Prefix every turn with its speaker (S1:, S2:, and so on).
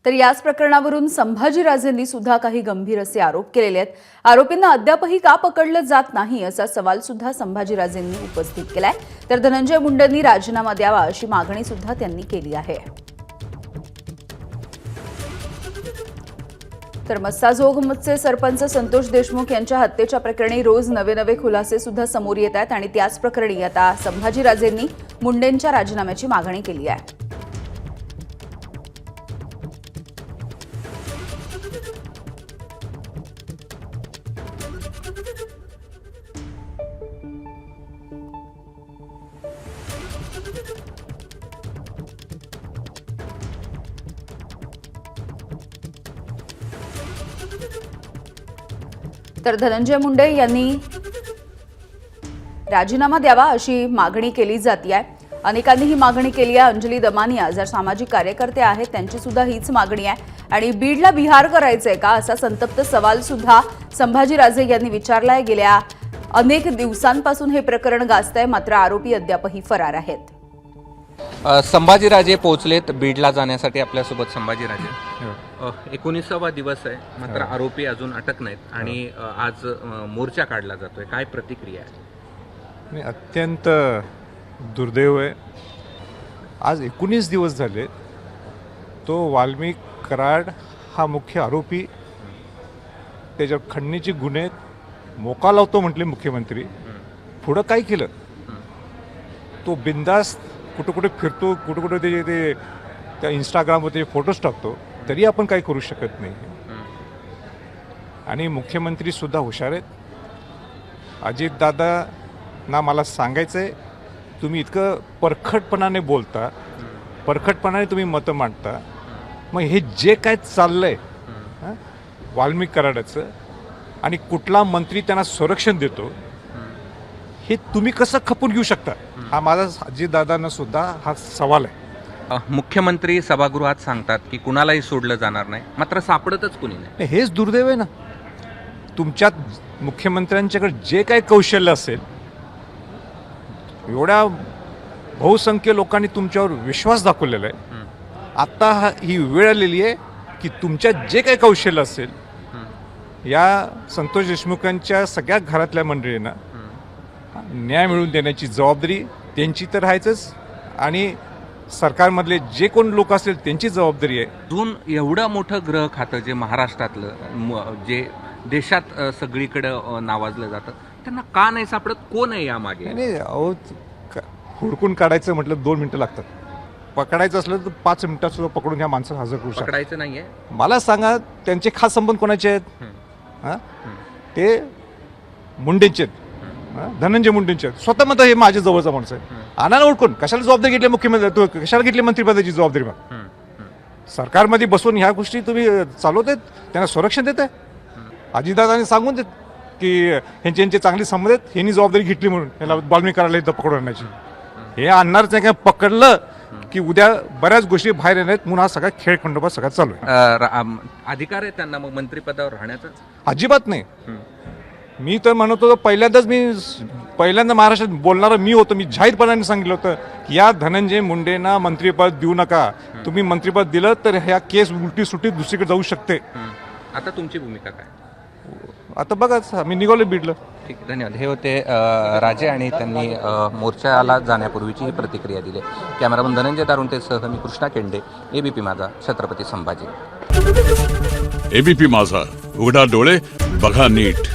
S1: तर याच प्रकरणावरून संभाजीराजेंनी सुद्धा काही गंभीर असे आरोप केलेले आहेत। आरोपींना अद्यापही का पकडलं जात नाही असा सवाल सुद्धा संभाजीराजेंनी उपस्थित केलाय। तर धनंजय मुंडेंनी राजीनामा द्यावा अशी मागणी सुद्धा त्यांनी केली आहे। तर मस्साजोगचे सरपंच संतोष देशमुख यांच्या हत्येच्या प्रकरणी रोज नवे खुलासे सुद्धा समोर येत आहेत आणि त्याच प्रकरणी आता संभाजीराजेंनी मुंडेंच्या राजीनाम्याची मागणी केली आहे। तर धनंजय मुंडे यांनी राजीनामा द्यावा अशी मागणी केली जाते। अनेकांनी ही मागणी केली आहे। अंजली दमानिया जर सामाजिक कार्यकर्ते आहेत त्यांची सुद्धा हीच मागणी आहे आणि बीडला बिहार करायचंय का असा संतप्त सवाल सुद्धा संभाजीराजे यांनी विचारलाय। गेल्या अनेक दिवसांपासून हे प्रकरण गाजतंय, मात्र आरोपी अद्यापही फरार आहेत।
S2: संभाजीराजे पोहोचलेत बीडला जाण्यासाठी आपल्यासोबत। संभाजीराजे 19वा दिवस आहे, मात्र आरोपी अजून अटक नाहीत आणि आज मोर्चा काढला जातोय, काय प्रतिक्रिया आहे?
S3: अत्यंत दुर्दैव आहे। आज 19 दिवस झाले तो वाल्मिक कराड हा मुख्य आरोपी, त्याच्यावर खंडणीचे गुन्हे मोका लावतो म्हटले मुख्यमंत्री। पुढं काय केलं? तो बिंदास कुठं कुठे फिरतो, कुठं कुठं ते त्या इंस्टाग्रामवर फोटोज टाकतो, तरी आपण काही करू शकत नाही। आणि मुख्यमंत्री सुद्धा हुशार आहेत। अजितदादांना मला सांगायचं आहे, तुम्ही इतकं परखडपणाने बोलता, परखडपणाने तुम्ही मतं मांडता, मग हे जे काय चाललंय वाल्मिक कराडाचं आणि कुठला मंत्री त्यांना संरक्षण देतो हे तुम्ही कसं खपून घेऊ शकता? हा माझा अजितदादांना सुद्धा हा सवाल आहे।
S2: मुख्यमंत्री सभागृहात सांगतात की कुणालाही सोडलं जाणार नाही, मात्र सापडतच कुणी नाही।
S3: हेच दुर्दैव आहे ना। तुमच्यात मुख्यमंत्र्यांच्याकडे जे काही कौशल्य असेल, एवढ्या बहुसंख्य लोकांनी तुमच्यावर विश्वास दाखवलेला आहे, आता ही वेळ आलेली आहे की तुमच्यात जे काही कौशल्य असेल, या संतोष देशमुखांच्या सगळ्या घरातल्या मंडळींना न्याय मिळवून देण्याची जबाबदारी त्यांची तर आहेच आणि सरकारमधले जे कोण लोक असतील त्यांची जबाबदारी आहे।
S2: अजून एवढं मोठं ग्रह खातं जे महाराष्ट्रातलं, जे देशात सगळीकडं नावाजलं जातं, त्यांना का नाही सापडत? कोण आहे यामागे?
S3: नाही, अहो हुडकून काढायचं म्हटलं 2 मिनिटं लागतात, पकडायचं असलं तर 5 मिनिटात सुद्धा पकडून ह्या माणसाला हजर करू शकतो।
S2: पकडायचं नाहीये?
S3: मला सांगा, त्यांचे खास संबंध कोणाचे आहेत? ते मुंडेंचे आहेत, धनंजय मुंडेंचे आहेत। स्वतः मत हे माझ्या जवळचा माणूस आहे, आणायला ओळखून कशाला जबाबदारी घेतली मुख्यमंत्री? कशाला घेतली मंत्रिपदाची जबाबदारी? मग सरकारमध्ये बसून ह्या गोष्टी तुम्ही चालवत आहेत, त्यांना संरक्षण देत आहे। अजितदादांनी सांगून देत की ह्यांचे चांगले संबंध आहेत, ह्यांनी जबाबदारी घेतली म्हणून याला वाल्मिक करायला इथं पकडून आणण्याची। हे आणणारच नाही, काय पकडलं की उद्या बऱ्याच गोष्टी बाहेर येणार आहेत, म्हणून हा सगळा खेळ खंडोबा सगळा चालू आहे।
S2: अधिकार आहे त्यांना मग मंत्रिपदावर राहण्याचा?
S3: अजिबात नाही। मी तर म्हणत होतो, पहिल्यांदा महाराष्ट्रात बोलणारा मी होतो, मी जाहीरपणाने सांगितलं होतं की या धनंजय मुंडेंना मंत्रिपद देऊ नका, तुम्ही मंत्रिपद दिलं तर ह्या केस उलटी सुटी दुसरीकडे जाऊ शकते।
S2: आता तुमची भूमिका काय?
S3: आता बघाच, मी निघालो बीडला।
S2: ठीक, धन्यवाद। हे होते राजे आणि त्यांनी मोर्चाला जाण्यापूर्वीची ही प्रतिक्रिया दिली। कॅमेरामन धनंजय दारुंटेसह मी कृष्णा केंडे, एबीपी माझा, छत्रपती संभाजी।
S4: एबीपी माझा, उघडा डोळे बघा नीट।